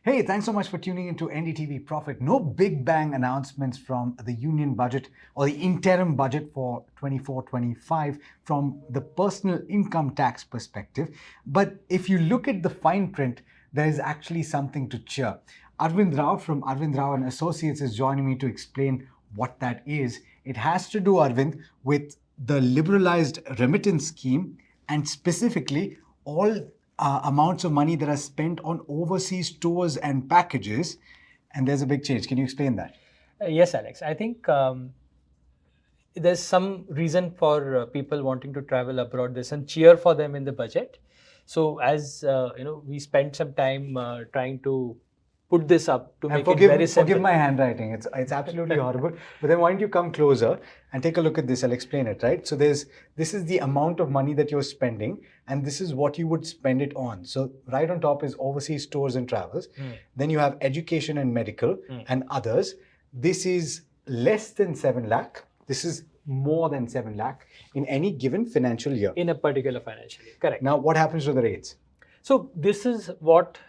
Hey, thanks so much for tuning into NDTV Profit. No big bang announcements from the union budget or the interim budget for 24-25 from the personal income tax perspective. But if you look at the fine print, there is actually something to cheer. Arvind Rao from Arvind Rao and Associates is joining me to explain what that is. It has to do, Arvind, with the liberalized remittance scheme and specifically all amounts of money that are spent on overseas tours and packages, and there's a big change. Can you explain that? Yes, Alex. I think there's some reason for people wanting to travel abroad. There's some cheer for them in the budget. So as we spent some time trying to put this up to make it very simple. Forgive my handwriting. It's absolutely horrible. But then why don't you come closer and take a look at this? I'll explain it, right? So this is the amount of money that you're spending, and this is what you would spend it on. So right on top is overseas tours and travels. Then you have education and medical and others. This is less than 7 lakh. This is more than 7 lakh in any given financial year. In a particular financial year, correct. Now, what happens to the rates? So this is what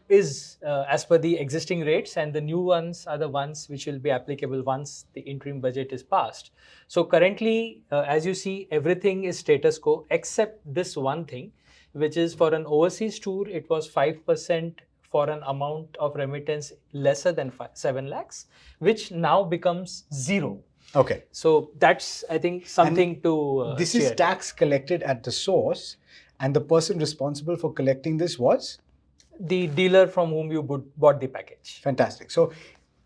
is as per the existing rates, and the new ones are the ones which will be applicable once the interim budget is passed. So currently, as you see, everything is status quo except this one thing, which is for an overseas tour, it was 5% for an amount of remittance lesser than 7 lakhs, which now becomes 0. Okay. So that's, I think, something to this is tax collected at the source. And the person responsible for collecting this was? The dealer from whom you bought the package. Fantastic. So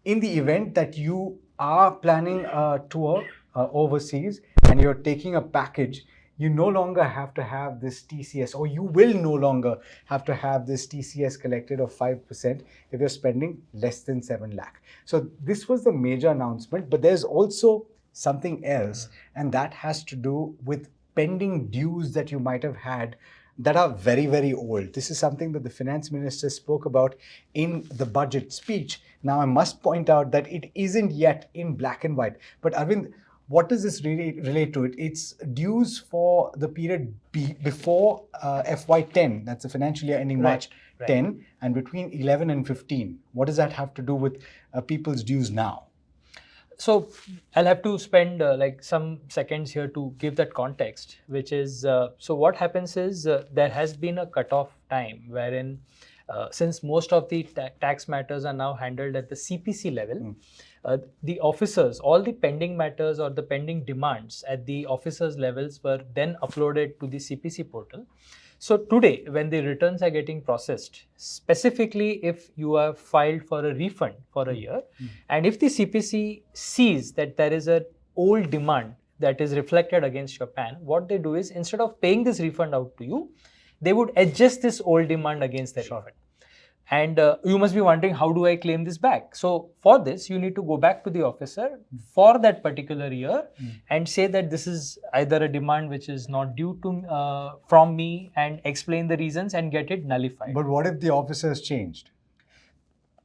in the event that you are planning a tour overseas and you're taking a package, you no longer have to have this TCS, or you will no longer have to have this TCS collected of 5% if you're spending less than 7 lakh. So this was the major announcement, but there's also something else, and that has to do with pending dues that you might have had that are very, very old. This is something that the finance minister spoke about in the budget speech. Now, I must point out that it isn't yet in black and white. But Arvind, what does this relate to? It's dues for the period before FY10, that's the financial year ending March 10, and between 11 and 15. What does that have to do with people's dues now? So I'll have to spend like some seconds here to give that context, which is, so what happens is there has been a cutoff time wherein since most of the tax matters are now handled at the CPC level, the officers, all the pending matters or the pending demands at the officers levels were then uploaded to the CPC portal. So today, when the returns are getting processed, specifically if you have filed for a refund for a year, and if the CPC sees that there is an old demand that is reflected against your PAN, what they do is, instead of paying this refund out to you, they would adjust this old demand against the refund. And you must be wondering, how do I claim this back? So for this, you need to go back to the officer for that particular year and say that this is either a demand which is not due to from me, and explain the reasons and get it nullified. But what if the officer has changed?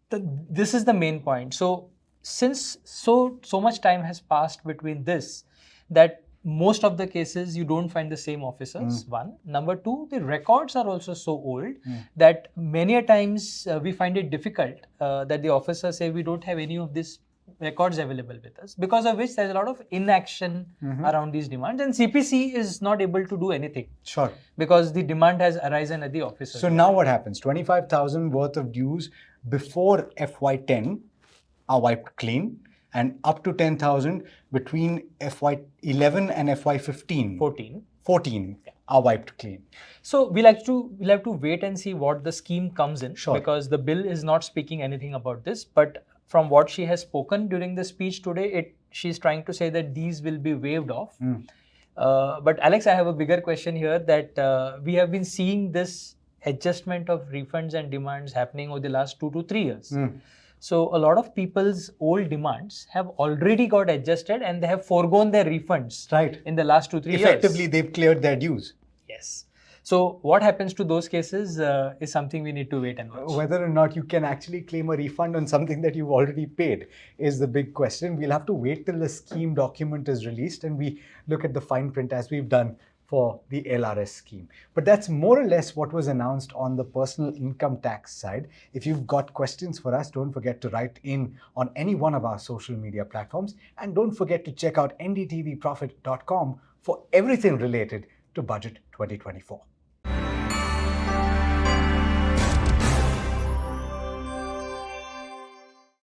This is the main point. So since so much time has passed between this, that most of the cases you don't find the same officers, one. Number two, the records are also so old that many a times we find it difficult that the officers say we don't have any of these records available with us, because of which there's a lot of inaction around these demands, and CPC is not able to do anything. Sure. Because the demand has arisen at the officer. So now what happens? 25,000 worth of dues before FY10 are wiped clean, and up to 10,000 between FY11 and FY15. 14 are wiped clean. So we'll have to wait and see what the scheme comes in, because the bill is not speaking anything about this. But from what she has spoken during the speech today, she's trying to say that these will be waived off. But Alex, I have a bigger question here, that we have been seeing this adjustment of refunds and demands happening over the last 2 to 3 years. So a lot of people's old demands have already got adjusted, and they have foregone their refunds in the last 2-3 years. Effectively, they've cleared their dues. Yes. So what happens to those cases is something we need to wait and watch. Whether or not you can actually claim a refund on something that you've already paid is the big question. We'll have to wait till the scheme document is released and we look at the fine print, as we've done for the LRS scheme. But that's more or less what was announced on the personal income tax side. If you've got questions for us, don't forget to write in on any one of our social media platforms. And don't forget to check out ndtvprofit.com for everything related to Budget 2024.